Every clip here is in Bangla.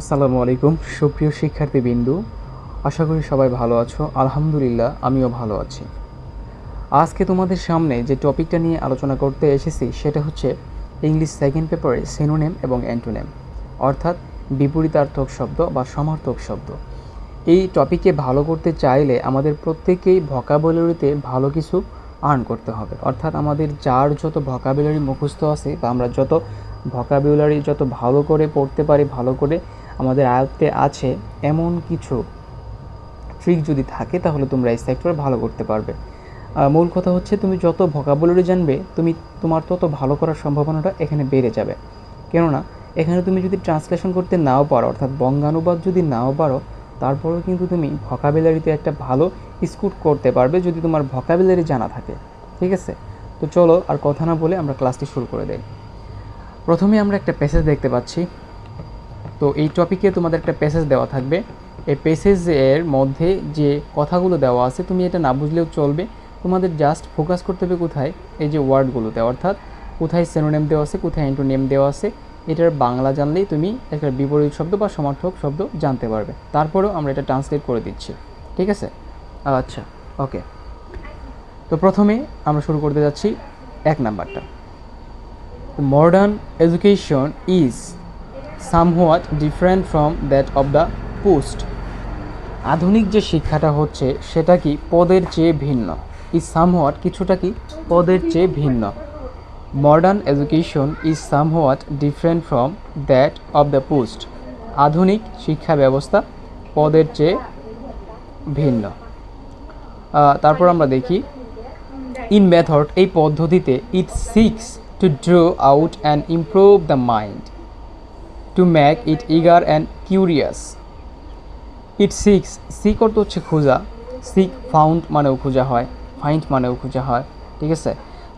আসসালামু আলাইকুম সুপ্রিয় শিক্ষার্থীবৃন্দু, আশা করি সবাই ভালো আছো। আলহামদুলিল্লাহ আমিও ভালো আছি। আজকে তোমাদের সামনে যে টপিকটা নিয়ে আলোচনা করতে এসেছি সেটা হচ্ছে ইংলিশ সেকেন্ড পেপারে সিনোনিম এবং অ্যান্টোনিম, অর্থাৎ বিপরীতার্থক শব্দ বা সমার্থক শব্দ। এই টপিকে ভালো করতে চাইলে আমাদের প্রত্যেকেই ভোকাবুলারিতে ভালো কিছু আর্ন করতে হবে, অর্থাৎ আমাদের যার যত ভোকাবুলারি মুখস্থ আছে বা আমরা যত ভোকাবুলারি যত ভালো করে পড়তে পারি, ভালো করে আমাদের আয়ত্তে আছে এমন কিছু ট্রিক যদি থাকে তাহলে তোমরা এই সেক্টরে ভালো করতে পারবে। মূল কথা হচ্ছে তুমি যত ভোকাবুলারি জানবে তোমার তত ভালো করার সম্ভাবনাটা এখানে বেড়ে যাবে। কেননা এখানে তুমি যদি ট্রান্সলেশন করতে নাও পারো, অর্থাৎ বঙ্গানুবাদ যদি নাও পারো, তারপরেও কিন্তু তুমি ভোকাবুলারিতে একটা ভালো স্কোর করতে পারবে যদি তোমার ভোকাবুলারি জানা থাকে। ঠিক আছে, তো চলো আর কথা না বলে আমরা ক্লাসটি শুরু করে দেই। প্রথমে আমরা একটা প্যাসেজ দেখতে পাচ্ছি। তো এই টপিকে তোমাদের একটা প্যাসেজ দেওয়া থাকবে। এই প্যাসেজের মধ্যে যে কথাগুলো দেওয়া আছে তুমি এটা না বুঝলেও চলবে, তোমাদের জাস্ট ফোকাস করতে হবে কোথায়, এই যে ওয়ার্ডগুলোতে, অর্থাৎ কোথায় সিনোনিম দেওয়া আছে, কোথায় অ্যান্টোনিম দেওয়া আছে। এটার বাংলা জানলেই তুমি একটা বিপরীত শব্দ বা সমার্থক শব্দ জানতে পারবে। তারপরেও আমরা এটা ট্রান্সলেট করে দিচ্ছি, ঠিক আছে? আচ্ছা, ওকে। তো প্রথমে আমরা শুরু করতে যাচ্ছি 1 নাম্বারটা। Modern education is somewhat different from that of the post. আধুনিক যে শিক্ষাটা হচ্ছে সেটা কি পদের চেয়ে ভিন্ন। ইজ সামহোয়াট কিছুটা কি পদের চেয়ে ভিন্ন। Modern education is somewhat different from that of the post. আধুনিক শিক্ষা ব্যবস্থা পদের চেয়ে ভিন্ন। তারপর আমরা দেখি ইন মেথড, এই পদ্ধতিতে it seeks to draw out and improve the mind, to make it eager and curious. It seeks, seek অর্থ হচ্ছে খোঁজা, seek found মানেও খোঁজা হয়, find মানেও খোঁজা হয়, ঠিক আছে?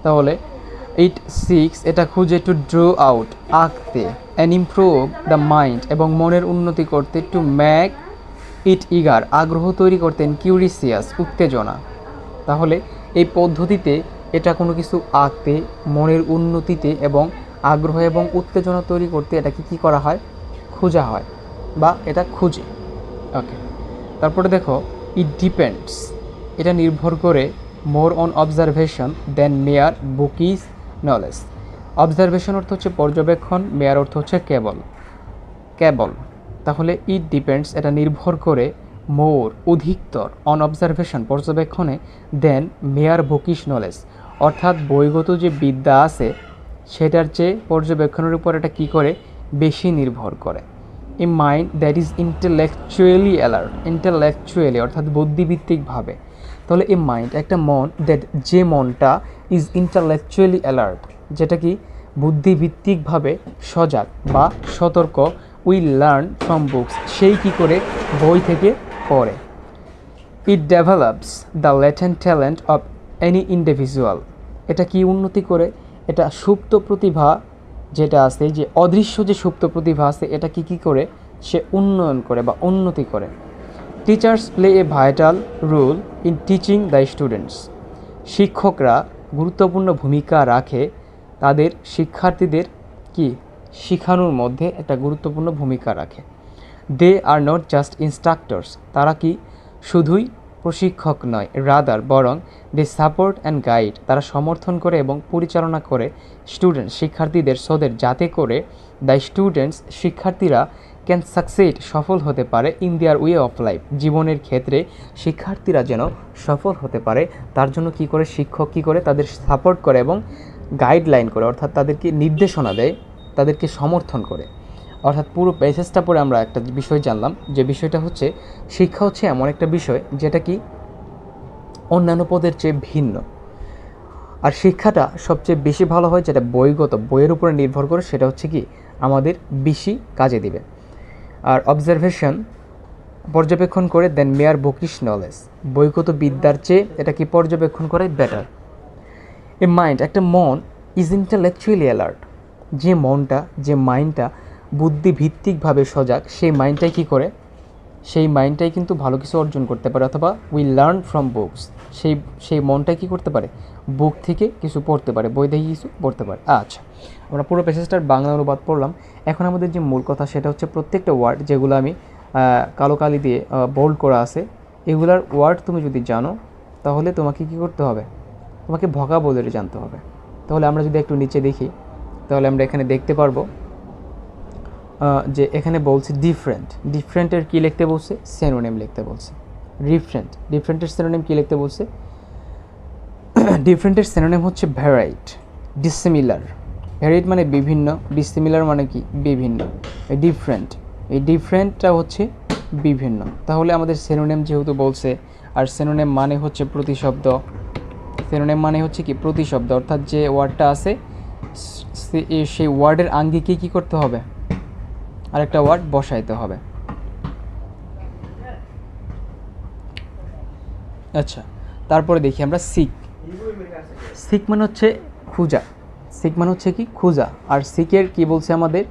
তাহলে it seeks এটা খুঁজে, to draw out আঁকতে, and improve the mind এবং মনের উন্নতি করতে, to make it eager আগ্রহ তৈরি করতে, and curious উত্তেজনা। তাহলে এই পদ্ধতিতে এটা কোনো কিছু আঁকতে, মনের উন্নতিতে এবং আগ্রহ এবং উত্তেজনা তৈরি করতে এটাকে কী করা হয়, খোঁজা হয় বা এটা খুঁজে। ওকে, তারপরে দেখো ইট ডিপেন্ডস, এটা নির্ভর করে, more on observation than mere bookish knowledge. Observation অর্থ হচ্ছে পর্যবেক্ষণ, মেয়ার অর্থ হচ্ছে কেবল, কেবল। তাহলে ইট ডিপেন্ডস এটা নির্ভর করে, মোর অধিকতর, অন অবজারভেশন পর্যবেক্ষণে, দেন মেয়ার বুকিশ নলেজ অর্থাৎ বইগত যে বিদ্যা আছে সেটার চেয়ে পর্যবেক্ষণের উপর এটা কী করে, বেশি নির্ভর করে। A mind that is intellectually alert, intellectually অর্থাৎ বুদ্ধিভিত্তিকভাবে। তাহলে এ মাইন্ড একটা মন, দ্যাট যে মনটা, ইজ ইন্টেলেকচুয়ালি অ্যালার্ট যেটা কি বুদ্ধিভিত্তিকভাবে সজাগ বা সতর্ক, উইল লার্ন ফ্রম বুকস সেই কী করে, বই থেকে পড়ে। It develops the latent talent of any individual, এটা কি উন্নতি করে, এটা সুপ্ত প্রতিভা যেটা আছে, যে অদৃশ্য যে সুপ্ত প্রতিভা আছে এটা কি করে, সে উন্নয়ন করে বা উন্নতি করে। Teachers play a vital role in teaching the students, শিক্ষকরা গুরুত্বপূর্ণ ভূমিকা রাখে তাদের শিক্ষার্থীদের কি শেখানোর মধ্যে একটা গুরুত্বপূর্ণ ভূমিকা রাখে। দে আর নট জাস্ট ইনস্ট্রাক্টরস, তারা কি শুধুই প্রশিক্ষক নয়, রাদার বরং দে সাপোর্ট অ্যান্ড গাইড, তারা সমর্থন করে এবং পরিচালনা করে স্টুডেন্টস শিক্ষার্থীদের, সোদের যাতে করে দ্য স্টুডেন্টস শিক্ষার্থীরা ক্যান সাকসেড সফল হতে পারে, in their way of life জীবনের ক্ষেত্রে শিক্ষার্থীরা যেন সফল হতে পারে তার জন্য কি করে শিক্ষক কি করে, তাদের সাপোর্ট করে এবং গাইডলাইন করে, অর্থাৎ তাদেরকে নির্দেশনা দেয়, তাদেরকে সমর্থন করে। অর্থাৎ পুরো প্যাসেজটা পড়ে আমরা একটা বিষয় জানলাম, যে বিষয়টা হচ্ছে শিক্ষা হচ্ছে এমন একটা বিষয় যেটা কি অন্যান্য পদের চেয়ে ভিন্ন। আর শিক্ষাটা সবচেয়ে বেশি ভালো হয় যেটা বইগত, বইয়ের উপরে নির্ভর করে, সেটা হচ্ছে কি আমাদের বেশি কাজে দিবে। আর অবজারভেশন পর্যবেক্ষণ করে, দেন মেয়ার বুকিশ নলেজ বইগত বিদ্যার চেয়ে এটা কি পর্যবেক্ষণ করে বেটার। এ মাইন্ড একটা মন, ইজ ইন্টেলেকচুয়ালি অ্যালার্ট যে মনটা, যে মাইন্ডটা বুদ্ধিভিত্তিকভাবে সজাগ, সেই মাইন্ডটাই কী করে, সেই মাইন্ডটাই কিন্তু ভালো কিছু অর্জন করতে পারে, অথবা উই লার্ন ফ্রম বুকস, সেই মনটাই কী করতে পারে, বুক থেকে কিছু পড়তে পারে, বই থেকে কিছু পড়তে পারে। আচ্ছা, আমরা পুরো প্যাসেজটার বাংলা অনুবাদ পড়লাম। এখন আমাদের যে মূল কথা সেটা হচ্ছে প্রত্যেকটা ওয়ার্ড যেগুলো আমি কালো কালি দিয়ে বোল্ড করা আছে, এগুলার ওয়ার্ড তুমি যদি জানো তাহলে তোমাকে কী করতে হবে, তোমাকে ভোকাবুলারি জানতে হবে। তাহলে আমরা যদি একটু নিচে দেখি তাহলে আমরা এখানে দেখতে পারবো যে এখানে বলছে ডিফারেন্টের কী লিখতে বলছে, সিনোনিম লিখতে বলছে। ডিফারেন্টের সিনোনিম কী লিখতে বলছে, ডিফারেন্টের সিনোনিম হচ্ছে ভ্যারাইট, ডিসিমিলার। ভ্যারাইট মানে বিভিন্ন, ডিসিমিলার মানে কি বিভিন্ন। এই ডিফারেন্টটা হচ্ছে বিভিন্ন। তাহলে আমাদের সিনোনিম যেহেতু বলছে, আর সিনোনিম মানে হচ্ছে প্রতিশব্দ, সিনোনিম মানে হচ্ছে কি প্রতিশব্দ, অর্থাৎ যে ওয়ার্ডটা আছে সেই ওয়ার্ডের আঙ্গিকে কী করতে হবে, আরেকটা ওয়ার্ড বসাইতে হবে। আচ্ছা, তারপরে দেখি আমরা সিক মানে হচ্ছে খুঁজা, সিক মানে হচ্ছে কি খুঁজা, আর সিকের কি বলছে আমাদের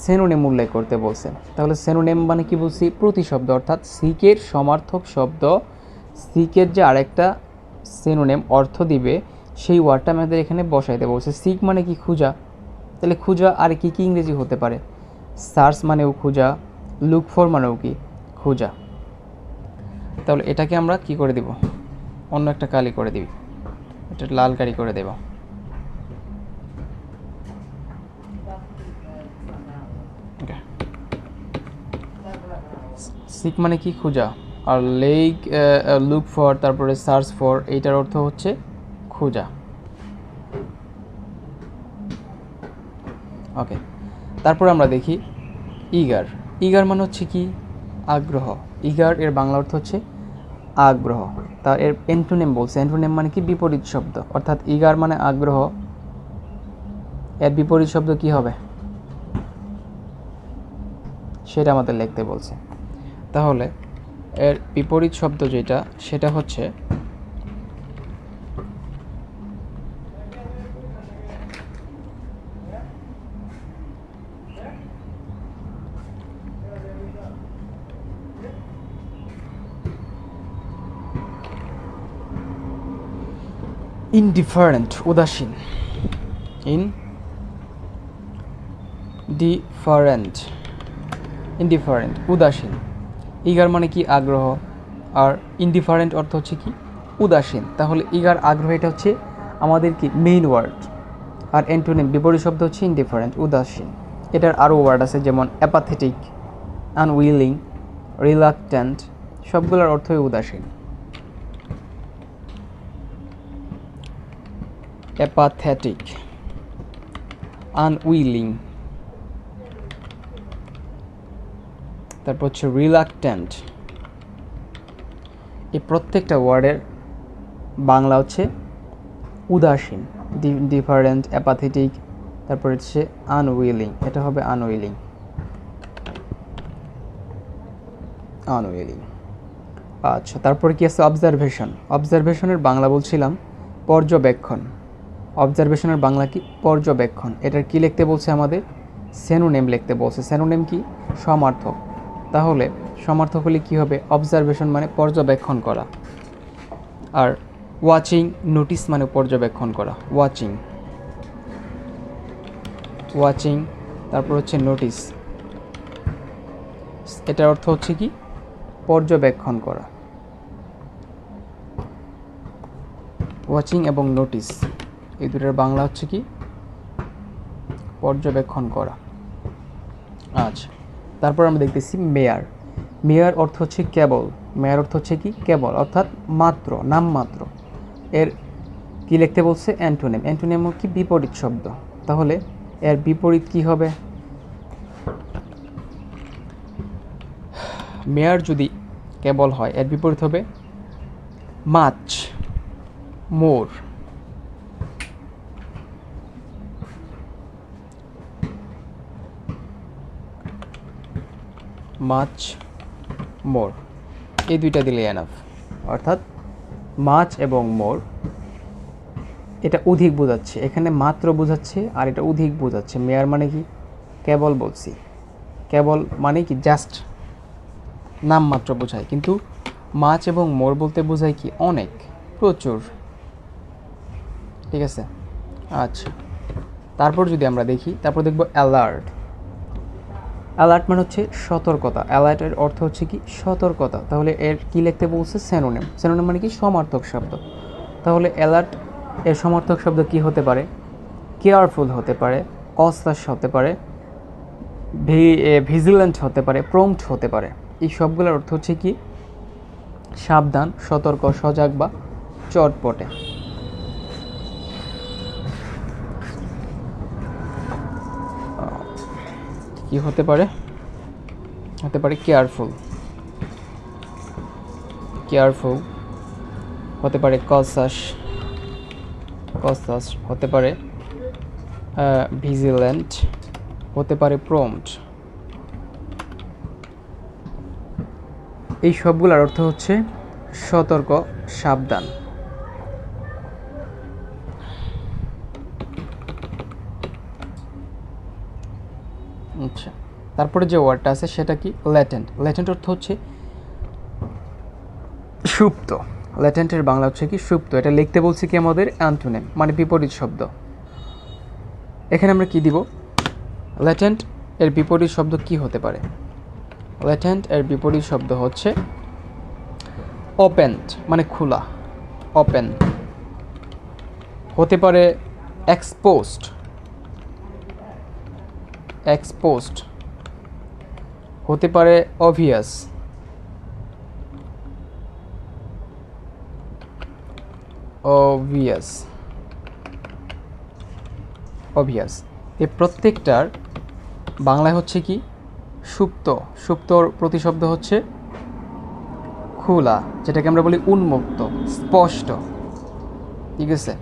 সিনোনিম উল্লেখ করতে বলছে। তাহলে সিনোনিম মানে কি বলছি, প্রতিশব্দ, অর্থাৎ সিকের সমার্থক শব্দ, সিকের যে আরেকটা সিনোনিম অর্থ দিবে সেই ওয়ার্ডটা আমাদের এখানে বসাইতে বলছে। সিক মানে কি খুঁজা, তাহলে খুঁজা আর কি কি ইংরেজি হতে পারে, সার্চ মানেও খুঁজা, লুক ফর মানেও কি খুঁজা। তাহলে এটাকে আমরা কি করে দিব, অন্য একটা কালি করে দিবি, এটা লাল কালি করে দেব। সিক মানে কি খুঁজা, আর লুক ফর, তারপরে সার্চ ফর, এইটার অর্থ হচ্ছে খুঁজা। ওকে, তারপর আমরা দেখি ইগার মানে হচ্ছে কি আগ্রহ। ইগার এর বাংলা অর্থ হচ্ছে আগ্রহ। তার এর অ্যান্টোনিম বলছে, অ্যান্টোনিম মানে কি বিপরীত শব্দ, অর্থাৎ ইগার মানে আগ্রহ, এর বিপরীত শব্দ কি হবে সেটা আমাদের লিখতে বলছে। তাহলে এর বিপরীত শব্দ যেটা সেটা হচ্ছে ইনডিফারেন্ট, উদাসীন। ইনডিফারেন্ট উদাসীন। ইগার মানে কি আগ্রহ, আর ইনডিফারেন্ট অর্থ হচ্ছে কি উদাসীন। তাহলে ইগার আগ্রহ এটা হচ্ছে আমাদের কি মেইন ওয়ার্ড, আর অ্যান্টোনিম বিপরীত শব্দ হচ্ছে ইনডিফারেন্ট, উদাসীন। এটার আরও ওয়ার্ড আছে যেমন অ্যাপাথেটিক, আনউইলিং, রিলাক্ট্যান্ট, সবগুলোর অর্থই উদাসীন। অ্যাপাথেটিক, আনউইলিং, তারপর হচ্ছে রিলাক্ট্যান্ট। এই প্রত্যেকটা ওয়ার্ডের বাংলা হচ্ছে উদাসীন। ডিফারেন্ট, অ্যাপাথেটিক, তারপর হচ্ছে আনউইলিং, এটা হবে আনউইলিং। আচ্ছা, তারপরে কি আছে অবজারভেশনের বাংলা বলছিলাম পর্যবেক্ষণ। অবজারভেশনের বাংলা কি পর্যবেক্ষণ। এটার কি লিখতে বলছে আমাদের, সিনোনিম লিখতে বলছে। সিনোনিম কি সমার্থক। তাহলে সমার্থক হলে কী হবে, অবজারভেশন মানে পর্যবেক্ষণ করা, আর ওয়াচিং, নোটিস মানে পর্যবেক্ষণ করা। ওয়াচিং, তারপর হচ্ছে নোটিস, এটার অর্থ হচ্ছে কি পর্যবেক্ষণ করা। ওয়াচিং এবং নোটিস এই দুটোর বাংলা হচ্ছে কি পর্যবেক্ষণ করা। আচ্ছা, তারপর আমরা দেখতেছি মেয়ার অর্থ হচ্ছে কেবল। মেয়ার অর্থ হচ্ছে কি কেবল, অর্থাৎ মাত্র, নামমাত্র। এর কি লিখতে বলছে, অ্যান্টোনিম কি বিপরীত শব্দ। তাহলে এর বিপরীত কি হবে, মেয়ার যদি কেবল হয় এর বিপরীত হবে মাছ, মোর। মাছ, মোর, এই দুইটা দিলে এনাফ। অর্থাৎ মাছ এবং মোর এটা অধিক বোঝাচ্ছে, এখানে মাত্র বোঝাচ্ছে আর এটা অধিক বোঝাচ্ছে। মেয়ার মানে কি কেবল বলছি, কেবল মানে কি জাস্ট, নামমাত্র বোঝায়, কিন্তু মাছ এবং মোর বলতে বোঝায় কি অনেক, প্রচুর। ঠিক আছে, আচ্ছা। তারপর যদি আমরা দেখি, তারপর দেখব অ্যালার্ট। অ্যালার্ট মানে হচ্ছে সতর্কতা। অ্যালার্টের অর্থ হচ্ছে কি সতর্কতা। তাহলে এর কি লিখতে বলছে? সিনোনিম। সিনোনিম মানে কি সমার্থক শব্দ। তাহলে অ্যালার্ট এর সমার্থক শব্দ কি হতে পারে? কেয়ারফুল হতে পারে, কসলাস হতে পারে, ভিজিল্যান্ট হতে পারে, প্রম্পট হতে পারে। এই সবগুলোর অর্থ হচ্ছে কি সাবধান, সতর্ক, সজাগ বা চটপটে। কি হতে পারে? হতে পারে কেয়ারফুল, কেয়ারফুল হতে পারে, কসাস, কসাস হতে পারে, ভিজিল্যান্ট হতে পারে, প্রম্পট। এই সবগুলোর অর্থ হচ্ছে সতর্ক, সাবধান। আচ্ছা, তারপরে যে ওয়ার্ডটা আছে সেটা কি? ল্যাটেন্ট। ল্যাটেন্ট অর্থ হচ্ছে সুপ্ত। ল্যাটেন্টের বাংলা হচ্ছে কি সুপ্ত। এটা লিখতে বলছি কি আমাদের অ্যান্টোনিম, মানে বিপরীত শব্দ। এখানে আমরা কি দিব? ল্যাটেন্ট এর বিপরীত শব্দ কি হতে পারে? ল্যাটেন্ট এর বিপরীত শব্দ হচ্ছে ওপেন, মানে খোলা, ওপেন। হতে পারে এক্সপোজড, এক্সপোজড হতে পারে অবভিয়াস, অবভিয়াস, অবভিয়াস। এই প্রত্যেকটার বাংলায় হচ্ছে কি সুপ্ত। সুপ্তর প্রতিশব্দ হচ্ছে খোলা, যেটাকে আমরা বলি উন্মুক্ত, স্পষ্ট। ঠিক আছে,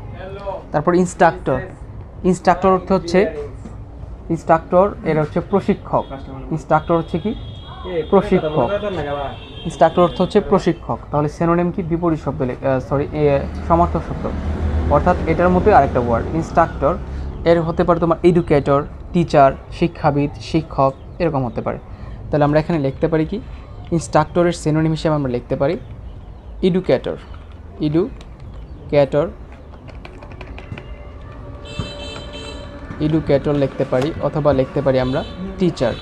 তারপর ইনস্ট্রাক্টর। ইনস্ট্রাক্টর অর্থ হচ্ছে, ইনস্ট্রাক্টর এর হচ্ছে প্রশিক্ষক। ইনস্ট্রাক্টর হচ্ছে কি প্রশিক্ষক। ইনস্ট্রাক্টর অর্থ হচ্ছে প্রশিক্ষক। তাহলে সিনোনিম কি? বিপরীত শব্দ, সমার্থক শব্দ। অর্থাৎ এটার মতোই আরেকটা ওয়ার্ড ইনস্ট্রাক্টর। এর হতে পারে তোমার এডুকেটর, টিচার, শিক্ষাবিদ, শিক্ষক, এরকম হতে পারে। তাহলে আমরা এখানে লিখতে পারি কি? ইনস্ট্রাক্টরের সিনোনিম হিসেবে আমরা লিখতে পারি এডুকেটর, এডুকেটর, এডুকেটর লিখতে পারি, অথবা লিখতে পারি আমরা টিচার,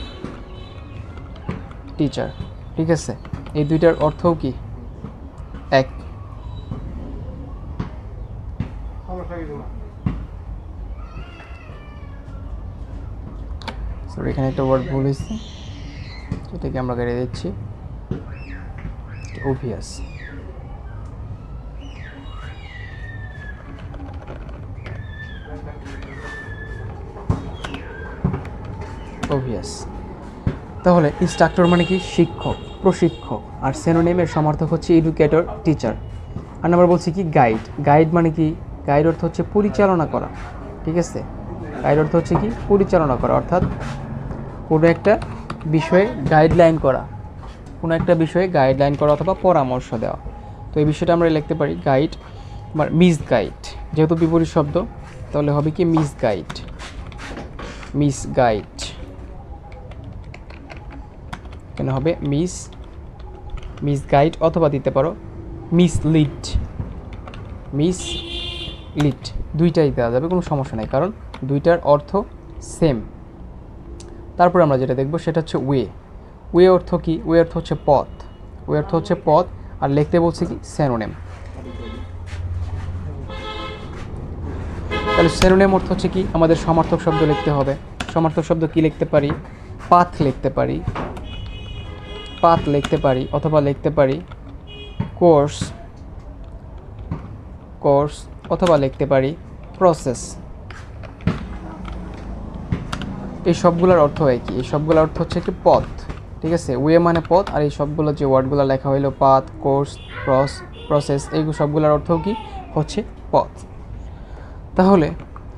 টিচার। ঠিক আছে, এই দুইটার অর্থও কি এক। সরি, এখানে একটা ওয়ার্ড ভুল হয়েছে, এটাকে আমরা কেটে দিচ্ছি। অবভিয়াস। অবভিয়াস। তাহলে ইনস্ট্রাক্টর মানে কি? শিক্ষক, প্রশিক্ষক। আর সিনোনিমের সমার্থক হচ্ছে এডুকেটর, টিচার। আর আমরা বলছি কি গাইড। গাইড মানে কি? গাইড অর্থ হচ্ছে পরিচালনা করা। ঠিক আছে, গাইড অর্থ হচ্ছে কি পরিচালনা করা, অর্থাৎ কোনো একটা বিষয়ে গাইডলাইন করা, কোনো একটা বিষয়ে গাইডলাইন করা অথবা পরামর্শ দেওয়া। তো এই বিষয়টা আমরা লিখতে পারি গাইড, মিস গাইড। যেহেতু বিপরীত শব্দ, তাহলে হবে কি মিস গাইড, মিস গাইড। কেন হবে মিস, মিস গাইড, অথবা দিতে পারো মিসলিড, মিসলিড। দুইটাই দেওয়া যাবে, কোনো সমস্যা নেই, কারণ দুইটার অর্থ সেম। তারপর আমরা যেটা দেখব সেটা হচ্ছে ওয়ে। ওয়ে অর্থ কি? ওয়ে অর্থ হচ্ছে পথ। ওয়ে অর্থ হচ্ছে পথ, আর লিখতে বলছি কি সিনোনিম। তাহলে সিনোনিম অর্থ হচ্ছে কি? আমাদের সমার্থক শব্দ লিখতে হবে। সমার্থক শব্দ কি লিখতে পারি? পাথ লিখতে পারি, পাথ লিখতে পারি, অথবা লিখতে পারি কোর্স, কোর্স, অথবা লিখতে পারি প্রসেস। এই সবগুলোর অর্থ হয় কি? এই সবগুলোর অর্থ হচ্ছে কি পথ। ঠিক আছে, ওয়ে মানে পথ, আর এই সবগুলো যে ওয়ার্ডগুলো লেখা হইলো পাথ, কোর্স, প্রসেস, এই সবগুলোর অর্থ কি হচ্ছে পথ। তাহলে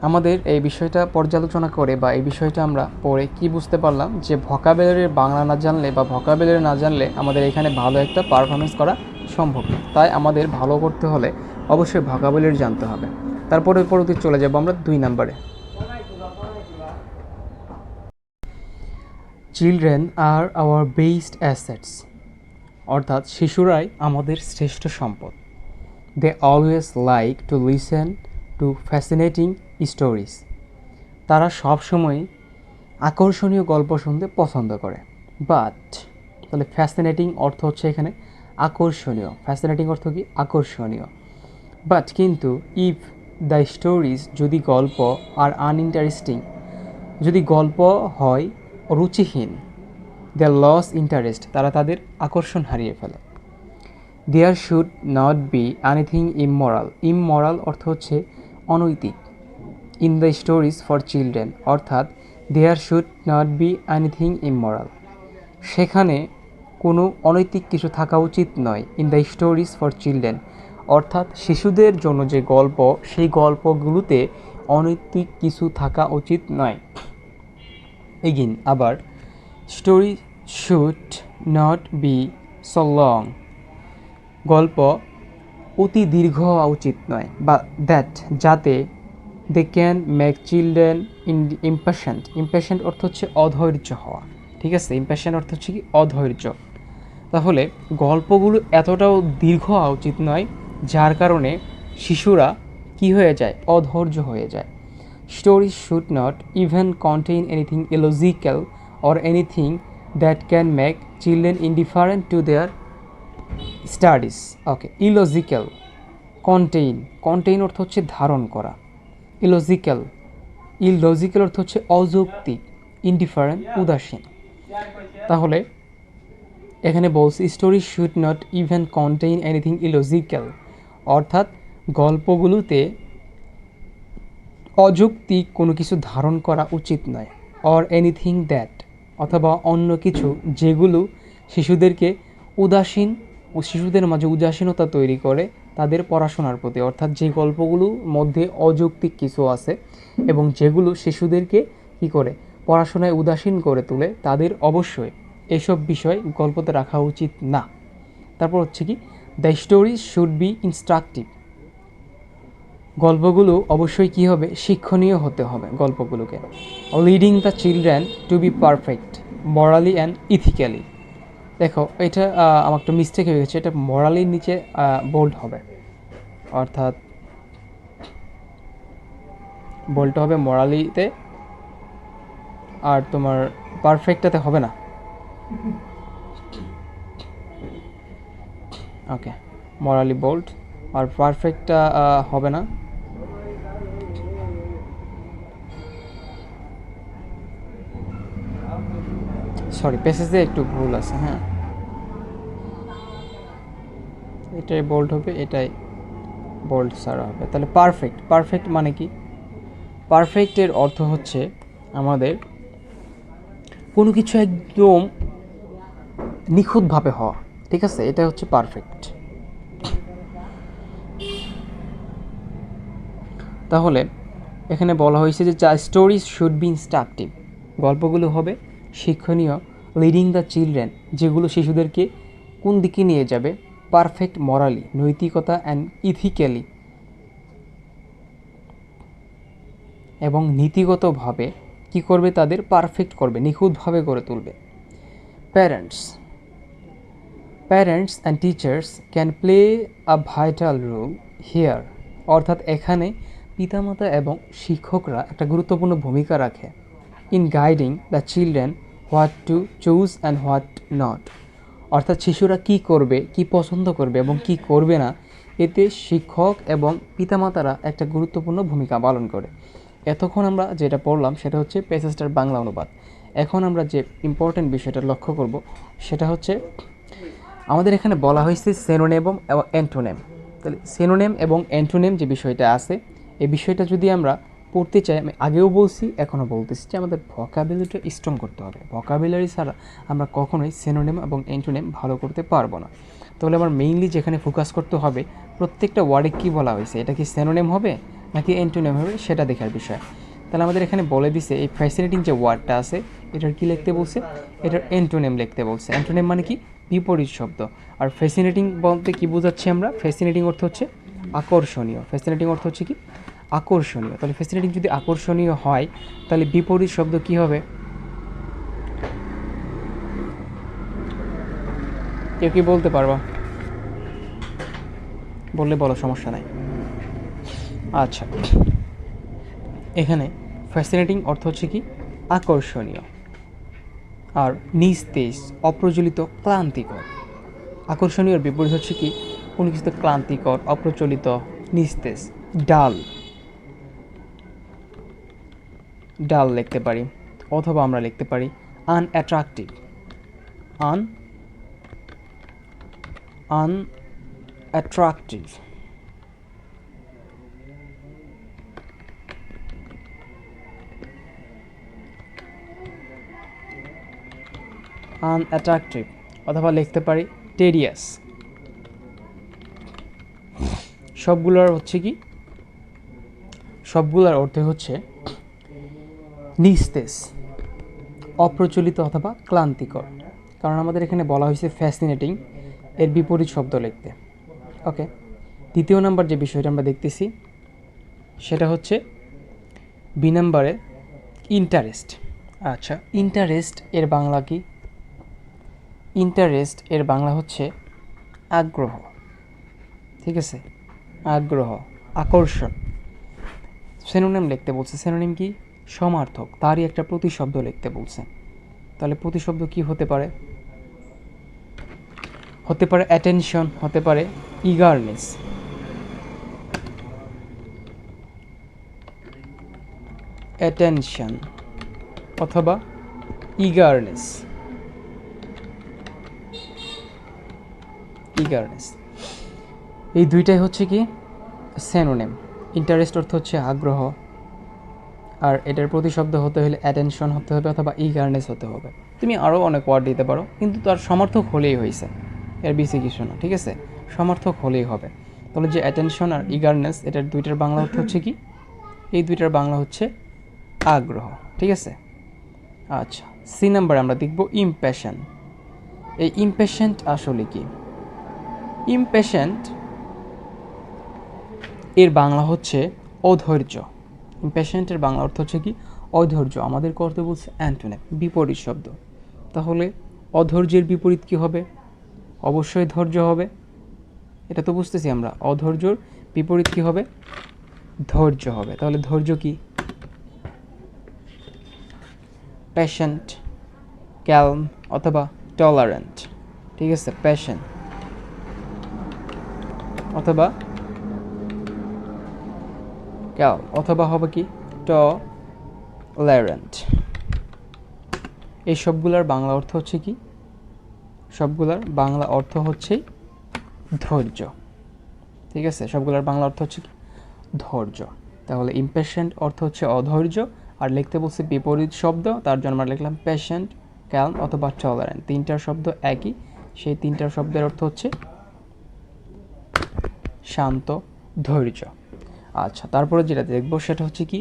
আমাদের এই বিষয়টা পর্যালোচনা করে বা এই বিষয়টা আমরা পড়ে কি বুঝতে পারলাম? যে ভোকাবুলারির বাংলা না জানলে বা ভোকাবুলারি না জানলে আমাদের এখানে ভালো একটা পারফরমেন্স করা সম্ভব না। তাই আমাদের ভালো করতে হলে অবশ্যই ভোকাবুলারি জানতে হবে। তারপরে পরবর্তী চলে যাব আমরা 2 নম্বরে। Children are our best assets. অর্থাৎ শিশুরাই আমাদের শ্রেষ্ঠ সম্পদ। They always like to listen to fascinating stories. তারা সবসময় আকর্ষণীয় গল্প শুনতে পছন্দ করে। বাট তাহলে ফ্যাসিনেটিং অর্থ হচ্ছে এখানে আকর্ষণীয়, ফ্যাসিনেটিং অর্থ কি আকর্ষণীয়। বাট কিন্তু ইফ দ্য স্টোরিজ যদি গল্প আর আনইন্টারেস্টিং, যদি গল্প হয় রুচিহীন, দে লস ইন্টারেস্ট, তারা তাদের আকর্ষণ হারিয়ে ফেলে। There should not be anything immoral. Immoral অর্থ হচ্ছে অনৈতিক। In the stories for children, অর্থাৎ there should not be anything immoral, সেখানে কোনো অনৈতিক কিছু থাকা উচিত নয়। In the stories for children, অর্থাৎ শিশুদের জন্য যে গল্প, সেই গল্পগুলোতে অনৈতিক কিছু থাকা উচিত নয়। এগিন আবার, story should not be so long, গল্প অতি দীর্ঘ হওয়া উচিত নয়, বা দ্যাট, যাতে they can make children impatient. Impatient অর্থ হচ্ছে অধৈর্য হওয়া, ঠিক আছে? ইম্প্যাশেন্ট অর্থ হচ্ছে কি অধৈর্য। তাহলে গল্পগুলো এতটাও দীর্ঘ হওয়া উচিত নয় যার কারণে শিশুরা কি হয়ে যায়, অধৈর্য হয়ে যায়। Story should not even contain anything illogical or anything that can make children indifferent to their studies. Okay, illogical, contain, contain অর্থ হচ্ছে ধারণ করা, ইলজিক্যাল, ইলজিক্যাল অর্থ হচ্ছে অযৌক্তিক, ইনডিফারেন্ট উদাসীন। তাহলে এখানে বলছে story should not even contain anything illogical, অর্থাৎ গল্পগুলোতে অযৌক্তিক কোনো কিছু ধারণ করা উচিত নয়। অর এনিথিং দ্যাট, অথবা অন্য কিছু যেগুলো শিশুদেরকে উদাসীন ও শিশুদের মাঝে উদাসীনতা তৈরি করে তাদের পড়াশোনার প্রতি, অর্থাৎ যে গল্পগুলোর মধ্যে অযৌক্তিক কিছু আছে এবং যেগুলো শিশুদেরকে কী করে পড়াশোনায় উদাসীন করে তোলে, তাদের অবশ্যই এসব বিষয় গল্পতে রাখা উচিত না। তারপর হচ্ছে কি, the story should be instructive, গল্পগুলো অবশ্যই কী হবে, শিক্ষণীয় হতে হবে গল্পগুলোকে। Leading the children to be perfect morally and ethically. দেখো এটা আমার একটা মিস্টেক হয়ে গেছে, এটা মরালির নিচে বোল্ড হবে, অর্থাৎ বোল্ডটা হবে মরালিতে, আর তোমার পারফেক্টটাতে হবে না। ওকে, মরালি বোল্ড, আর পারফেক্টটা হবে না। সরি, প্যাসেজে একটু ভুল আছে। হ্যাঁ, এটাই বোল্ড হবে, এটাই বোল্ড ছাড়া হবে। তাহলে পারফেক্ট, পারফেক্ট মানে কি? পারফেক্টের অর্থ হচ্ছে আমাদের কোনো কিছু একদম নিখুঁতভাবে হওয়া, ঠিক আছে? এটা হচ্ছে পারফেক্ট। তাহলে এখানে বলা হয়েছে যে স্টোরি শুড বি ইনস্ট্রাকটিভ, গল্পগুলো হবে শিক্ষণীয়। লিডিং দ্য চিলড্রেন, যেগুলো শিশুদেরকে কোন দিকে নিয়ে যাবে, পারফেক্ট মরালি, নৈতিকতা, অ্যান্ড ইথিক্যালি, এবং নীতিগতভাবে কি করবে, তাদের পারফেক্ট করবে, নিখুঁতভাবে গড়ে তুলবে। Parents and teachers can play a vital role here, অর্থাৎ এখানে পিতামাতা এবং শিক্ষকরা একটা গুরুত্বপূর্ণ ভূমিকা রাখে। In guiding the children what to choose and what not, অর্থাৎ শিশুরা কি করবে, কি পছন্দ করবে এবং কি করবে না, এতে শিক্ষক এবং পিতামাতারা একটা গুরুত্বপূর্ণ ভূমিকা পালন করে। এতক্ষণ আমরা যেটা পড়লাম সেটা হচ্ছে প্যাসেজটার বাংলা অনুবাদ। এখন আমরা যে ইম্পর্টেন্ট বিষয়টা লক্ষ্য করব সেটা হচ্ছে আমাদের এখানে বলা হয়েছে সিনোনিম এবং অ্যান্টোনিম। তাহলে সিনোনিম এবং অ্যান্টোনিম যে বিষয়টা আছে, এই বিষয়টা যদি আমরা পড়তে চাই, আমি আগেও বলছি এখনও বলতেছি যে আমাদের ভোকাবুলারিটা স্ট্রং করতে হবে। ভোকাবুলারি ছাড়া আমরা কখনোই সিনোনিম এবং অ্যান্টোনিম ভালো করতে পারবো না। তাহলে আমার মেইনলি যেখানে ফোকাস করতে হবে, প্রত্যেকটা ওয়ার্ডে কী বলা হয়েছে, এটা কি সিনোনিম হবে নাকি অ্যান্টোনিম হবে সেটা দেখার বিষয়। তাহলে আমাদের এখানে বলে দিছে এই ফ্যাসিনেটিং যে ওয়ার্ডটা আছে এটার কি লিখতে বলছে, এটার অ্যান্টোনিম লিখতে বলছে। অ্যান্টোনিম মানে কি, বিপরীত শব্দ। আর ফ্যাসিনেটিং বলতে কি বোঝাচ্ছি আমরা, ফ্যাসিনেটিং অর্থ হচ্ছে আকর্ষণীয়। ফ্যাসিনেটিং অর্থ হচ্ছে কি, আকর্ষণীয়। তাহলে ফ্যাসিনেটিং যদি আকর্ষণীয় হয় তাহলে বিপরীত শব্দ কি হবে, কেউ কি বলতে পারবা? বললে বলো, সমস্যা নাই। আচ্ছা, এখানে ফ্যাসিনেটিং অর্থ হচ্ছে কি আকর্ষণীয়, আর নিস্তেজ অপ্রচলিত ক্লান্তিকর। আকর্ষণীয়র বিপরীত হচ্ছে কি কোনো কিছুতে ক্লান্তিকর, অপ্রচলিত, নিস্তেজ। ডাল, ডাল লিখতে পারি, অথবা আমরা লিখতে পারি আনঅ্যাট্রাকটিভ। আনঅ্যাট্রাকটিভ। আনঅ্যাট্রাকটিভ, অথবা লিখতে পারি টেডিয়াস। সবগুলোর হচ্ছে কি, সবগুলোর অর্থ হচ্ছে নিস্তেজ, অপ্রচলিত অথবা ক্লান্তিকর। কারণ আমাদের এখানে বলা হয়েছে ফ্যাসিনেটিং, এর বিপরীত শব্দ লিখতে। ওকে, দ্বিতীয় নাম্বার যে বিষয়টা আমরা দেখতেছি সেটা হচ্ছে বি নাম্বারে ইন্টারেস্ট। আচ্ছা, ইন্টারেস্ট এর বাংলা কি? ইন্টারেস্ট এর বাংলা হচ্ছে আগ্রহ। ঠিক আছে, আগ্রহ, আকর্ষণ। সিনোনিম লিখতে বলছে। সিনোনিম কি? সমার্থক, তারই একটা প্রতিশব্দ লিখতে বলছে। তাহলে প্রতিশব্দ কি হতে পারে? হতে পারে অ্যাটেনশন, হতে পারে ইগারনেস। অ্যাটেনশন অথবা ইগারনেস। ইগারনেস, এই দুইটাই হচ্ছে কি সিনোনিম। ইন্টারেস্ট অর্থ হচ্ছে আগ্রহ, আর এটার প্রতিশব্দ হতে হলে অ্যাটেনশন হতে হবে অথবা ইগারনেস হতে হবে। তুমি আরও অনেক ওয়ার্ড দিতে পারো, কিন্তু তার সমর্থক হলেই হয়েছে, এর বেশি কিছু না। ঠিক আছে, সমর্থক হলেই হবে। তাহলে যে অ্যাটেনশন আর ইগারনেস, এটার দুইটার বাংলা অর্থ হচ্ছে কি? এই দুইটার বাংলা হচ্ছে আগ্রহ। ঠিক আছে। আচ্ছা, সি নাম্বার আমরা দেখব ইমপ্যাশন। এই ইমপ্যাশেন্ট আসলে কি? ইমপ্যাশেন্ট এর বাংলা হচ্ছে অধৈর্য। ইমপ্যাশেন্টের বাংলা অর্থ হচ্ছে কি অধৈর্য। আমাদের করতে বলছে অ্যান্টোনিম, বিপরীত শব্দ। তাহলে অধৈর্যের বিপরীত কি হবে? অবশ্যই ধৈর্য হবে, এটা তো বুঝতেছি আমরা। অধৈর্যর বিপরীত কি হবে? ধৈর্য হবে। তাহলে ধৈর্য কি? প্যাশেন্ট, ক্যালম অথবা টলারেন্ট। ঠিক আছে, প্যাশেন্ট অথবা ক্যালম, অথবা হবে কি টলারেন্ট। এই সবগুলার বাংলা অর্থ হচ্ছে কি? সবগুলার বাংলা অর্থ হচ্ছে ধৈর্য। ঠিক আছে, সবগুলার বাংলা অর্থ হচ্ছে কি ধৈর্য। তাহলে ইমপেশেন্ট অর্থ হচ্ছে অধৈর্য, আর লিখতে বলছে বিপরীত শব্দ, তার জন্য আমরা লিখলাম পেশেন্ট, ক্যালম অথবা টলারেন্ট। তিনটার শব্দ একই, সেই তিনটার শব্দের অর্থ হচ্ছে শান্ত, ধৈর্য। আচ্ছা, তারপরে যেটা দেখবো সেটা হচ্ছে কি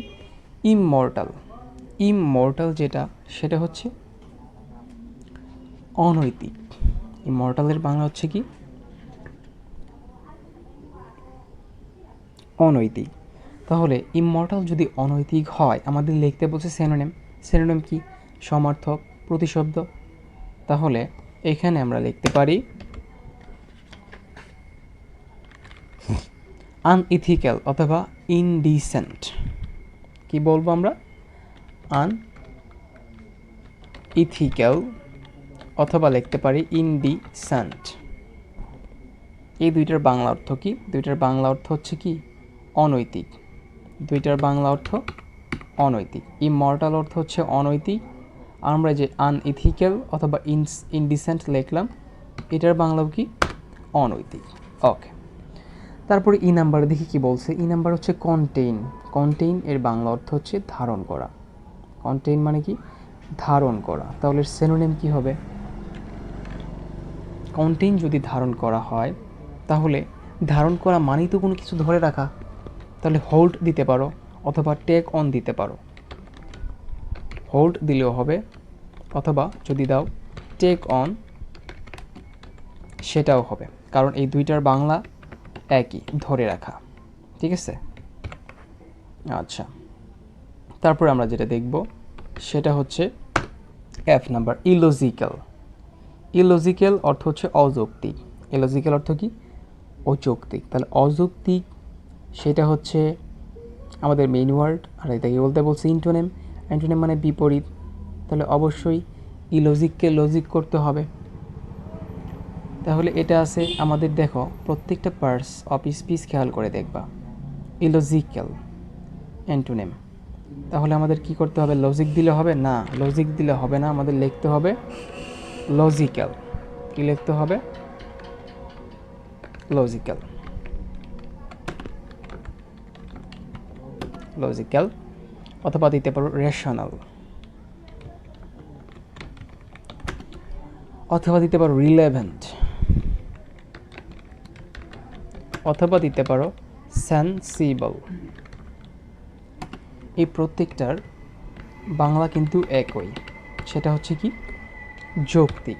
ইমমর্টাল। ইমমর্টাল যেটা, সেটা হচ্ছে অনৈতিক। ইমমর্টালের বাংলা হচ্ছে কি অনৈতিক। তাহলে ইমমর্টাল যদি অনৈতিক হয়, আমাদের লিখতে বলছে সিনোনিম। সিনোনিম কি? সমার্থক, প্রতিশব্দ। তাহলে এখানে আমরা লিখতে পারি আনইথিক্যাল অথবা ইনডিসেন্ট। কি বলবো আমরা? আনইথিক্যাল অথবা লিখতে পারি ইনডিসেন্ট। এই দুইটার বাংলা অর্থ কি? দুইটার বাংলা অর্থ হচ্ছে কি অনৈতিক। দুইটার বাংলা অর্থ অনৈতিক। ইমমর্টাল অর্থ হচ্ছে অনৈতিক। আমরা যে আনইথিক্যাল অথবা ইনডিসেন্ট লিখলাম, এটার বাংলাও কি অনৈতিক। ওকে, তারপরে ই নাম্বার দেখি কি বলছে। ই নাম্বার হচ্ছে কন্টেইন। কন্টেইন এর বাংলা অর্থ হচ্ছে ধারণ করা। কন্টেইন মানে কি? ধারণ করা। তাহলে সিনোনিম কি হবে? কন্টেইন যদি ধারণ করা হয়, তাহলে ধারণ করা মানেই তো কোনো কিছু ধরে রাখা। তাহলে হোল্ড দিতে পারো অথবা টেক অন দিতে পারো। হোল্ড দিলেও হবে, অথবা যদি দাও টেক অন, সেটাও হবে। কারণ এই দুইটার বাংলা একই, ধরে রাখা। ঠিক আছে। আচ্ছা, তারপর আমরা যেটা দেখব সেটা হচ্ছে এফ নাম্বার, ইলজিক্যাল। ইলজিক্যাল অর্থ হচ্ছে অযৌক্তিক। ইলজিক্যাল অর্থ কি? অযৌক্তিক। তাহলে অযৌক্তিক সেটা হচ্ছে আমাদের মেইন ওয়ার্ড, আর এটাকে বলতে বলছে ইন্টোনেম। অ্যান্টোনেম মানে বিপরীত। তাহলে অবশ্যই ইলজিককে লজিক করতে হবে। তাহলে এটা আছে আমাদের, দেখো প্রত্যেকটা পার্টস অফ স্পিচ খেয়াল করে দেখবা, ইলজিক্যাল অ্যান্টোনেম। তাহলে আমাদের কি করতে হবে? লজিক দিলে হবে না, লজিক দিলে হবে না, আমাদের লিখতে হবে লজিক্যাল। কি লিখতে হবে? লজিক্যাল। লজিক্যাল অথবা দিতে পারো রেশনাল, অথবা দিতে পারো রিলেভেন্ট, অথবা দিতে পারো সেন্সিবল। এই প্রত্যেকটার বাংলা কিন্তু একই, সেটা হচ্ছে কি? যৌক্তিক।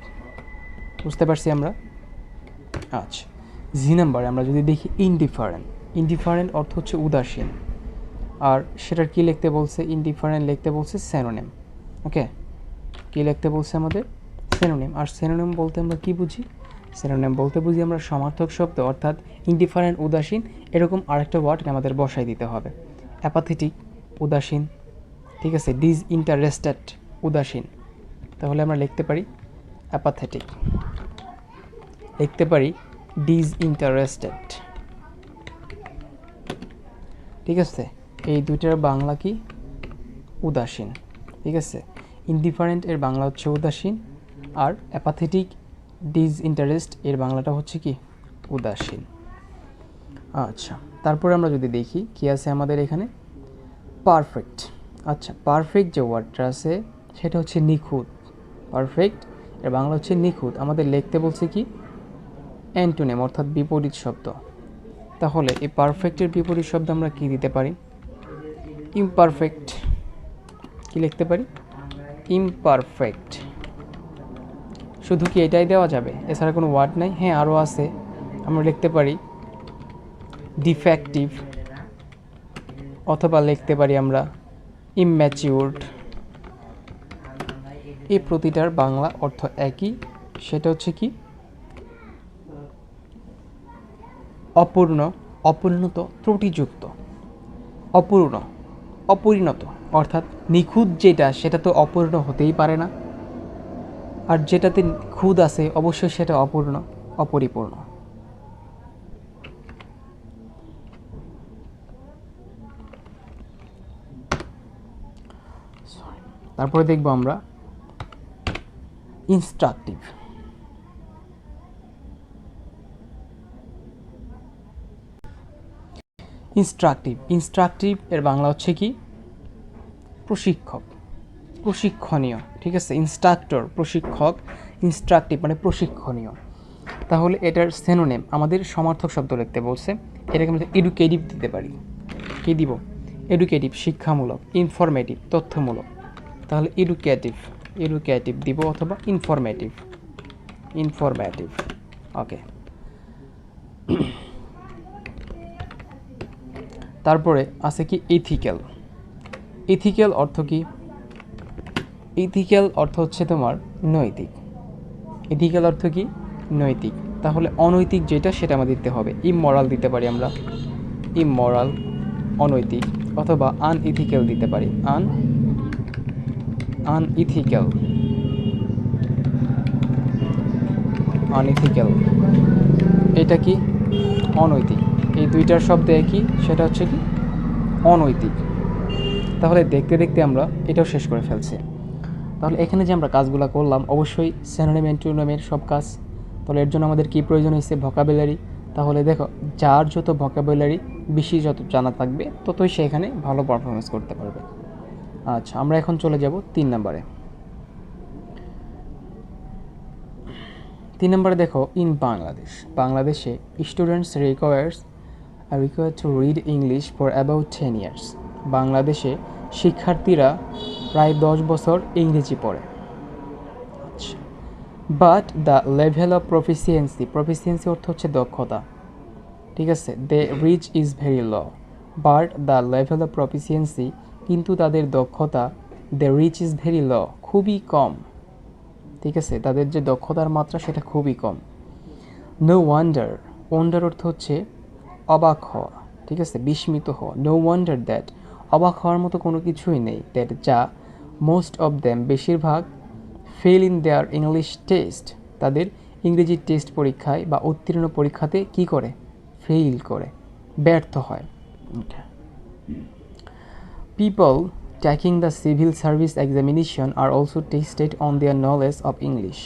বুঝতে পারছি আমরা? আচ্ছা, জি নাম্বারে আমরা যদি দেখি ইনডিফারেন্ট। ইনডিফারেন্ট অর্থ হচ্ছে উদাসীন, আর সেটার কি লিখতে বলছে? ইনডিফারেন্ট লিখতে বলছে সিনোনিম। ওকে, কি লিখতে বলছে আমাদের? সিনোনিম। আর সিনোনিম বলতে আমরা কি বুঝি? সিনোনিম বলতে বুঝি আমরা সমার্থক শব্দ, অর্থাৎ ইনডিফারেন্ট উদাসীন, এরকম আরেকটা ওয়ার্ড আমাদের বসাই দিতে হবে। অ্যাপাথেটিক উদাসীন, ঠিক আছে, ডিসইন্টারেস্টেড উদাসীন। তাহলে আমরা লিখতে পারি অ্যাপাথেটিক, লিখতে পারি ডিসইন্টারেস্টেড। ঠিক আছে, এই দুইটার বাংলা কি? উদাসীন। ঠিক আছে, ইনডিফারেন্ট এর বাংলা হচ্ছে উদাসীন, আর অ্যাপাথেটিক ডিসইন্টারেস্ট এর বাংলাটা হচ্ছে কি? উদাসীন। আচ্ছা, তারপরে আমরা যদি দেখি কি আছে আমাদের এখানে, পারফেক্ট। আচ্ছা, পারফেক্ট যে ওয়ার্ডটা আছে সেটা হচ্ছে নিখুঁত। পারফেক্ট এর বাংলা হচ্ছে নিখুঁত। আমাদের লিখতে বলছে কি? অ্যান্টোনিম, অর্থাৎ বিপরীত শব্দ। তাহলে এই পারফেক্টের বিপরীত শব্দ আমরা কি দিতে পারি? ইমপারফেক্ট। কি লিখতে পারি? ইমপারফেক্ট। শুধু কি এটাই দেওয়া যাবে? এছাড়া কোনো ওয়ার্ড নাই? হ্যাঁ, আরও আছে। আমরা লিখতে পারি ডিফেক্টিভ, অথবা লিখতে পারি আমরা ইম্যাচিউরড। এই প্রতিটার বাংলা অর্থ একই, সেটা হচ্ছে কি? অপূর্ণ, অপরিণত, ত্রুটিযুক্ত। অপূর্ণ, অপরিণত, অর্থাৎ নিখুঁত যেটা সেটা তো অপূর্ণ হতেই পারে না, আর যেটাতে খুঁত আছে অবশ্যই সেটা অপূর্ণ, অপরিপূর্ণ। তারপরে দেখব আমরা ইনস্ট্রাকটিভ। ইনস্ট্রাকটিভ, ইনস্ট্রাকটিভ এর বাংলা হচ্ছে কি? প্রশিক্ষক, প্রশিক্ষণীয়। ঠিক আছে, ইনস্ট্রাক্টর প্রশিক্ষক, ইনস্ট্রাকটিভ মানে প্রশিক্ষণীয়। তাহলে এটার সিনোনিম আমাদের সমার্থক শব্দ লিখতে বলছে, এটাকে আমরা এডুকেটিভ দিতে পারি। কি দিব? এডুকেটিভ শিক্ষামূলক, ইনফরমেটিভ তথ্যমূলক। তাহলে এডুকেটিভ, এডুকেটিভ দিব, অথবা ইনফরমেটিভ, ইনফরমেটিভ। ওকে, তারপরে আছে কি? ইথিক্যাল। ইথিক্যাল অর্থ কি? ইথিক্যাল অর্থ হচ্ছে তোমার নৈতিক। ইথিক্যাল অর্থ কি? নৈতিক। তাহলে অনৈতিক যেটা সেটা আমাদের দিতে হবে, ইমমরাল দিতে পারি আমরা, ইমমরাল, অনৈতিক, অথবা আনইথিক্যাল দিতে পারি, আনইথিক্যাল, আনইথিক্যাল। এটা কি? অনৈতিক। এই দুইটার শব্দ একই, সেটা হচ্ছে কি? অনৈতিক। তাহলে দেখতে দেখতে আমরা এটাও শেষ করে ফেলছি। তাহলে এখানে যে আমরা কাজগুলো করলাম অবশ্যই সিনোনিম অ্যান্টোনিমের সব কাজ। তাহলে এর জন্য আমাদের কী প্রয়োজন হয়েছে? ভোকাবুলারি। তাহলে দেখো, যার যত ভোকাবুলারি বেশি, যত জানা থাকবে ততই সে এখানে ভালো পারফরমেন্স করতে পারবে। আচ্ছা, আমরা এখন চলে যাব 3 নম্বরে। 3 নম্বরে দেখো, ইন বাংলাদেশ। বাংলাদেশে students require to read English for about 10 years. বাংলাদেশে শিক্ষার্থীরা প্রায় 10 বছর ইংরেজি পড়ে। আচ্ছা, but the level of proficiency, proficiency অর্থ হচ্ছে দক্ষতা। ঠিক আছে, they reach is very low. But the level of proficiency, কিন্তু তাদের দক্ষতা, they reach is very low, খুবই কম। ঠিক আছে, তাদের যে দক্ষতার মাত্রা সেটা খুবই কম। নো ওয়ান্ডার, ওয়ান্ডার অর্থ হচ্ছে অবাক হওয়া, ঠিক আছে, বিস্মিত হওয়া। নো ওয়ান্ডার দ্যাট, অবাক হওয়ার মতো কোনো কিছুই নেই, দ্যাট যা, মোস্ট অফ দ্যাম বেশিরভাগ, fail in their English test, তাদের ইংরেজি টেস্ট পরীক্ষায় বা উত্তীর্ণ পরীক্ষাতে কি করে, ফেইল করে, ব্যর্থ হয়। People taking the civil service examination are also tested on their knowledge of English,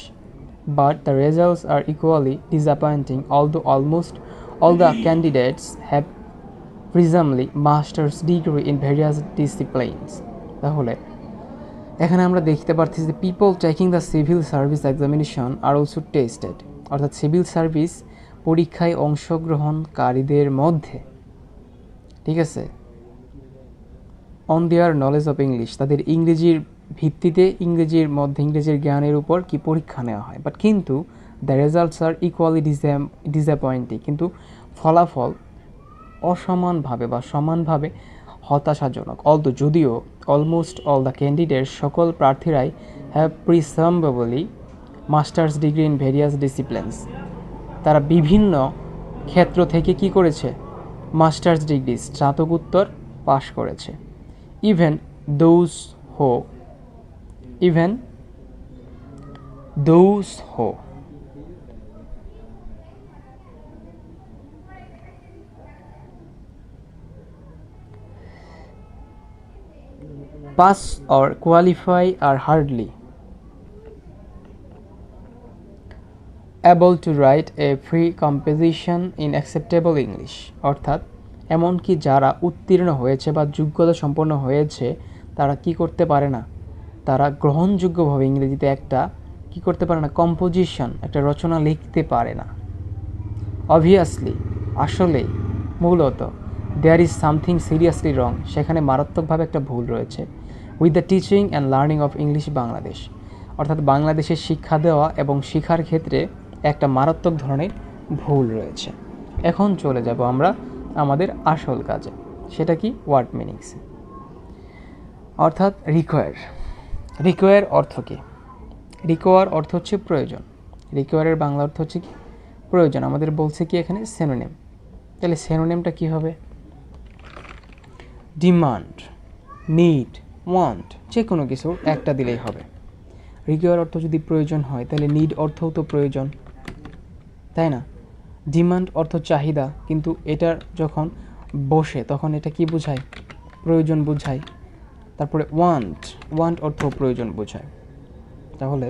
but the results are equally disappointing, although almost all the candidates have presumably master's degree in various disciplines. তাহলে এখানে আমরা দেখতে পাচ্ছি যে people taking the civil service examination are also tested, অর্থাৎ সিভিল সার্ভিস পরীক্ষায় অংশগ্রহণকারীদের মধ্যে, ঠিক আছে, on their knowledge of English, তাদের ইংরেজির ভিত্তিতে, ইংরেজির মধ্যে, ইংরেজির জ্ঞানের উপর কি পরীক্ষা নেওয়া হয়। বাট কিন্তু the results are equally disappointing, কিন্তু ফলাফল অসমানভাবে বা সমানভাবে হতাশাজনক। যদিও অলমোস্ট অল দ্য ক্যান্ডিডেট, সকল প্রার্থীরাই, have presumably masters degree in various disciplines, তারা বিভিন্ন ক্ষেত্র থেকে কি করেছে, মাস্টার্স ডিগ্রি, স্নাতকোত্তর পাশ করেছে। ইভেন দোজ হো pass or qualify are hardly able to write a free composition in acceptable English, অর্থাৎ এমনকি যারা উত্তীর্ণ হয়েছে বা যোগ্যতা সম্পন্ন হয়েছে তারা কি করতে পারে না, তারা গ্রহণযোগ্যভাবে ইংরেজিতে একটা কি করতে পারে না, কম্পোজিশন, একটা রচনা লিখতে পারে না। অবভিয়াসলি, আসলে, মূলত, দেয়ার ইজ সামথিং সিরিয়াসলি রং, সেখানে মারাত্মকভাবে একটা ভুল রয়েছে, with the teaching and learning of English Bangladesh, অর্থাৎ বাংলাদেশের শিক্ষা দেওয়া এবং শেখার ক্ষেত্রে একটা মারাত্মক ধরনের ভুল রয়েছে। এখন চলে যাব আমরা আমাদের আসল কাজে, সেটা কি, ওয়ার্ড মিনিংস, অর্থাৎ রিকোয়ার অর্থ কি? রিকোয়ার অর্থ হচ্ছে প্রয়োজন, রিকোয়ারের বাংলা অর্থ হচ্ছে কি, প্রয়োজন। আমাদের বলছে কি এখানে সিনোনিম, তাহলে সিনোনিমটা কি হবে? ডিমান্ড, নিড, ওয়ান্ট, যে কোনো কিছু একটা দিলেই হবে। রিকোয়ার অর্থ যদি প্রয়োজন হয় তাহলে নিড অর্থও তো প্রয়োজন, তাই না? ডিমান্ড অর্থ চাহিদা, কিন্তু এটার যখন বসে তখন এটা কি বোঝায়, প্রয়োজন বোঝায়। তারপরে ওয়ান্ট অর্থ প্রয়োজন বোঝায়। তাহলে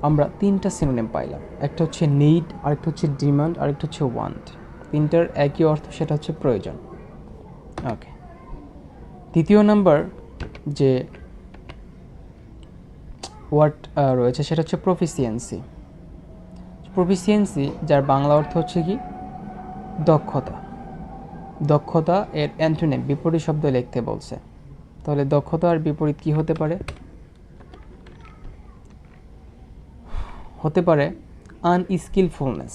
আমরা তিনটা সিনোনিম পাইলাম, একটা হচ্ছে নিড, আরেকটা হচ্ছে ডিমান্ড, আরেকটা হচ্ছে ওয়ান্ট। তিনটার একই অর্থ, সেটা হচ্ছে প্রয়োজন। ওকে, দ্বিতীয় নাম্বার যে ওয়ার্ড রয়েছে সেটা হচ্ছে প্রফিসিয়েন্সি। প্রফিসিয়েন্সি যার বাংলা অর্থ হচ্ছে কি, দক্ষতা। দক্ষতা এর অ্যান্টোনিম, বিপরীত শব্দ লিখতে বলছে। তাহলে দক্ষতা আর বিপরীত কি হতে পারে? হতে পারে আনস্কিলফুলনেস,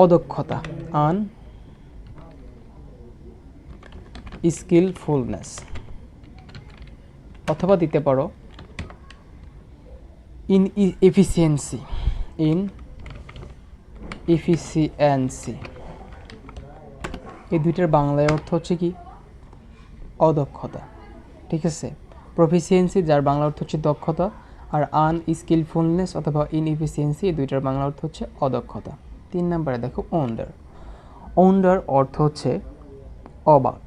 অদক্ষতা, আনস্কিলফুলনেস, অথবা দিতে পারো ইনএফিসিয়েন্সি, এই দুইটার বাংলায় অর্থ হচ্ছে কি, অদক্ষতা। ঠিক আছে, প্রফিসিয়েন্সি যার বাংলা অর্থ হচ্ছে দক্ষতা, আর আনস্কিলফুলনেস অথবা ইনএফিসিয়েন্সি, এই দুইটার বাংলা অর্থ হচ্ছে অদক্ষতা। 3 নম্বরে দেখো ওন্ডার অর্থ হচ্ছে অবাক,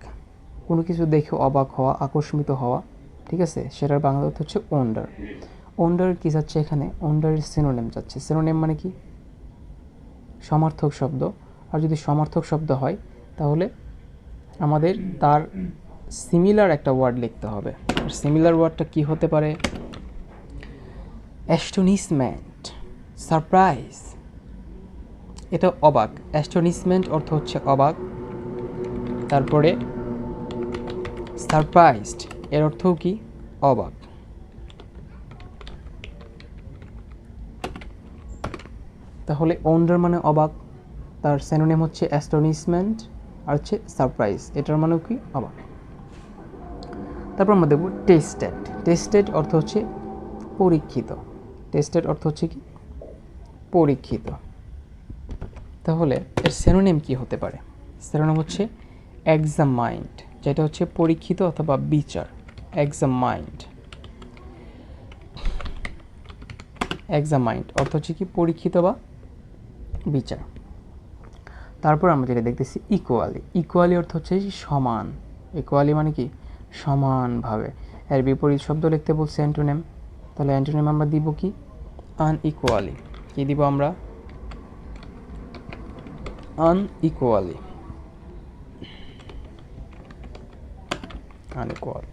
কোনো কিছু দেখে অবাক হওয়া, আকস্মিত হওয়া, ঠিক আছে, সেটার বাংলা অর্থ হচ্ছে ওন্ডার কি যাচ্ছে এখানে? ওন্ডারের সিনোনিম যাচ্ছে। সিনোনিম মানে কি? সমার্থক শব্দ। আর যদি সমার্থক শব্দ হয় তাহলে আমাদের তার সিমিলার একটা ওয়ার্ড লিখতে হবে। আর সিমিলার ওয়ার্ডটা কি হতে পারে? অ্যাস্টোনিশমেন্ট, সারপ্রাইজ, এটা অবাক। অ্যাস্টোনিশমেন্ট অর্থ হচ্ছে অবাক। তারপরে সারপ্রাইজড এর অর্থও কি? অবাক। তাহলে ওন্ডার মানে অবাক, তার সিনোনিম হচ্ছে অ্যাস্টোনিশমেন্ট আর হচ্ছে সারপ্রাইজ, এটার মানেও কি? অবাক। তারপর আমরা দেখব টেস্টেড অর্থ হচ্ছে পরীক্ষিত, টেস্টেড অর্থ হচ্ছে কি পরীক্ষিত। তাহলে এর সিনোনিম কি হতে পারে? সিনোনিম হচ্ছে এক্সামাইন্ড, যেটা হচ্ছে পরীক্ষিত অথবা বিচার। এক্সামাইন্ড, এক্সামাইন্ড অর্থ হচ্ছে কি পরীক্ষিত বা বিচার। তারপর আমরা যেটা দেখতেছি ইকুয়ালি, ইকুয়ালি অর্থ হচ্ছে সমান। ইকুয়ালি মানে কি সমানভাবে। এর বিপরীত শব্দ লিখতে বলছে অ্যান্টোনিম, তাহলে অ্যান্টোনিম আমরা দিব কি আনইকুয়ালি। কি দিব আমরা? আনইকুয়ালি, আনইকুয়াল।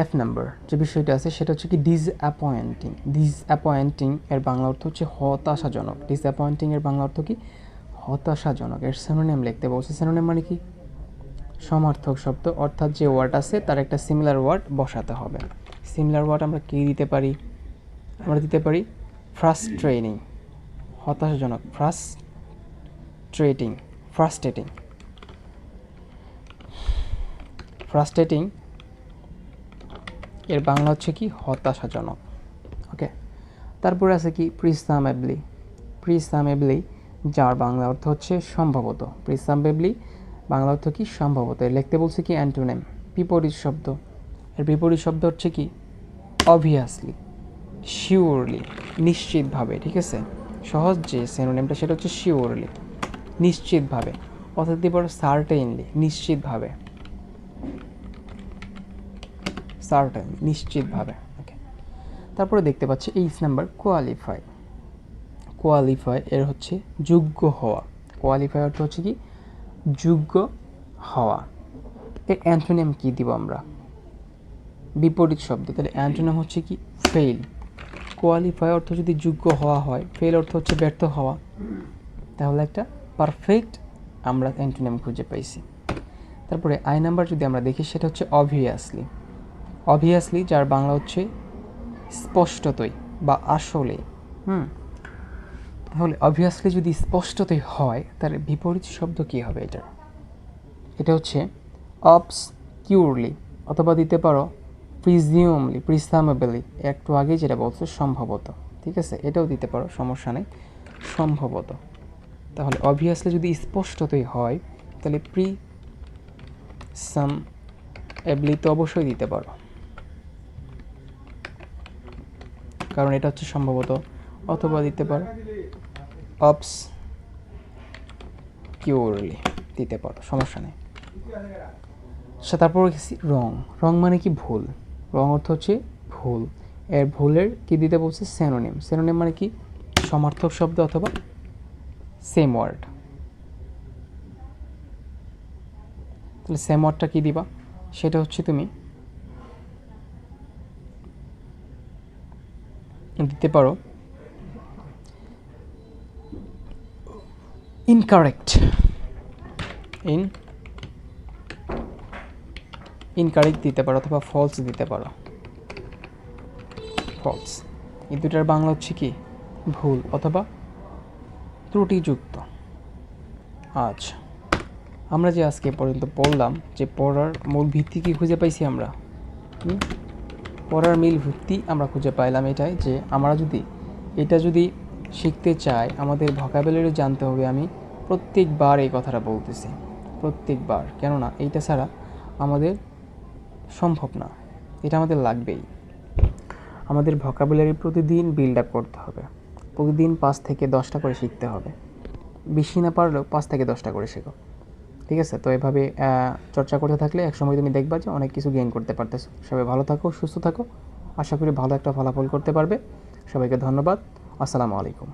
এফ নাম্বার যে বিষয়টা আছে সেটা হচ্ছে কি ডিসঅ্যাপয়েন্টিং। ডিসঅ্যাপয়েন্টিং এর বাংলা অর্থ হচ্ছে হতাশাজনক। ডিসঅ্যাপয়েন্টিং এর বাংলা অর্থ কি হতাশাজনক। এর সিনোনিম লিখতে বলছে। সিনোনিম মানে কি সমার্থক শব্দ, অর্থাৎ যে ওয়ার্ড আছে তার একটা সিমিলার ওয়ার্ড বসাতে হবে। সিমিলার ওয়ার্ড আমরা কি দিতে পারি? আমরা দিতে পারি ফ্রাস্ট্রেটিং, হতাশাজনক, ফ্রাস্ট্রেটিং, ফ্রাস্ট্রেটিং, ফ্রাস্ট্রেটিং এর বাংলা হচ্ছে কি হতাশাজনক। ওকে, তারপরে আছে কি প্রিসামেবলি। প্রিসামেবলি যার বাংলা অর্থ হচ্ছে সম্ভবত। প্রিসামেবলি বাংলা অর্থ কি সম্ভবত। এর লিখতে বলছে কি অ্যান্টোনিম, বিপরীত শব্দ। এর বিপরীত শব্দ হচ্ছে কি অবভিয়াসলি, শিওরলি, নিশ্চিতভাবে। ঠিক আছে, সহজ যে সিনোনিমটা সেটা হচ্ছে শিওরলি, নিশ্চিতভাবে। অর্থাৎ দিতে পারো সার্টেইনলি, নিশ্চিতভাবে, সার্টেন, নিশ্চিতভাবে। ওকে, তারপরে দেখতে পাচ্ছি 8 নাম্বার কোয়ালিফাই। কোয়ালিফাই এর হচ্ছে যোগ্য হওয়া। কোয়ালিফাই অর্থ হচ্ছে কি যোগ্য হওয়া। এর অ্যান্টোনিম কি দিব আমরা? বিপরীত শব্দ। তাহলে অ্যান্টোনিম হচ্ছে কি ফেইল। কোয়ালিফাই অর্থ যদি যোগ্য হওয়া হয়, ফেল অর্থ হচ্ছে ব্যর্থ হওয়া, তাহলে একটা পারফেক্ট আমরা অ্যান্টোনিম খুঁজে পাইছি। তারপরে আই নাম্বার যদি আমরা দেখি সেটা হচ্ছে অবভিয়াসলি। অবভিয়াসলি যার বাংলা হচ্ছে স্পষ্টতই বা আসলেই। তাহলে অবভিয়াসলি যদি স্পষ্টতই হয় তার বিপরীত শব্দ কী হবে এটার? এটা হচ্ছে অবসকিউরলি, অথবা দিতে পারো প্রিজিউমলি, প্রিসামেবলি, একটু আগে যেটা বলছো সম্ভবত। ঠিক আছে, এটাও দিতে পারো, সমস্যা নেই, সম্ভবত। তাহলে অবভিয়াসলি যদি স্পষ্টতই হয় তাহলে প্রিসামেবলি তো অবশ্যই দিতে পারো, কারণ এটা হচ্ছে সম্ভবত। অথবা দিতে পারো অবসকিউরলি দিতে পারো, সমস্যা নেই। তারপর রং। রং মানে কি ভুল। রং অর্থ হচ্ছে ভুল। এর ভুলের কি দিতে বলছে? সিনোনিম। সিনোনিম মানে কি সমার্থক শব্দ অথবা সেম ওয়ার্ড। তাহলে সেম ওয়ার্ডটা কি দিবা? সেটা হচ্ছে তুমি দিতে পারো ইনকারেক্ট। ইনকারেক্ট দিতে পারো, অথবা ফলস দিতে পারো, ফলস। এই দুটার বাংলা হচ্ছে কি ভুল অথবা ত্রুটিযুক্ত। আচ্ছা, আমরা যে আজকে পর্যন্ত পড়লাম যে পড়ার মূল ভিত্তি কি খুঁজে পাইছি আমরা? পড়ার মূল ভিত্তি আমরা খুঁজে পাইলাম এটাই যে আমরা যদি এটা যদি শিখতে চাই আমাদের ভোকাবুলারি জানতে হবে। আমি প্রত্যেকবার এই কথাটা বলতেছি, প্রত্যেকবার, কেননা এইটা ছাড়া আমাদের সম্ভব না, এটা আমাদের লাগবেই। আমাদের ভোকাবুলারি প্রতিদিন বিল্ড আপ করতে হবে, প্রতিদিন 5 থেকে 10টা করে শিখতে হবে। বেশি না পারলেও 5 থেকে 10টা করে শেখো। ঠিক আছে, তো এভাবে চর্চা করতে থাকলে একসময় তুমি দেখবা যে অনেক কিছু গেইন করতে পারতেছো। সবাই ভালো থাকো, সুস্থ থাকো, আশা করি ভালো একটা ফলাফল করতে পারবে। সবাইকে ধন্যবাদ। আসসালামু আলাইকুম।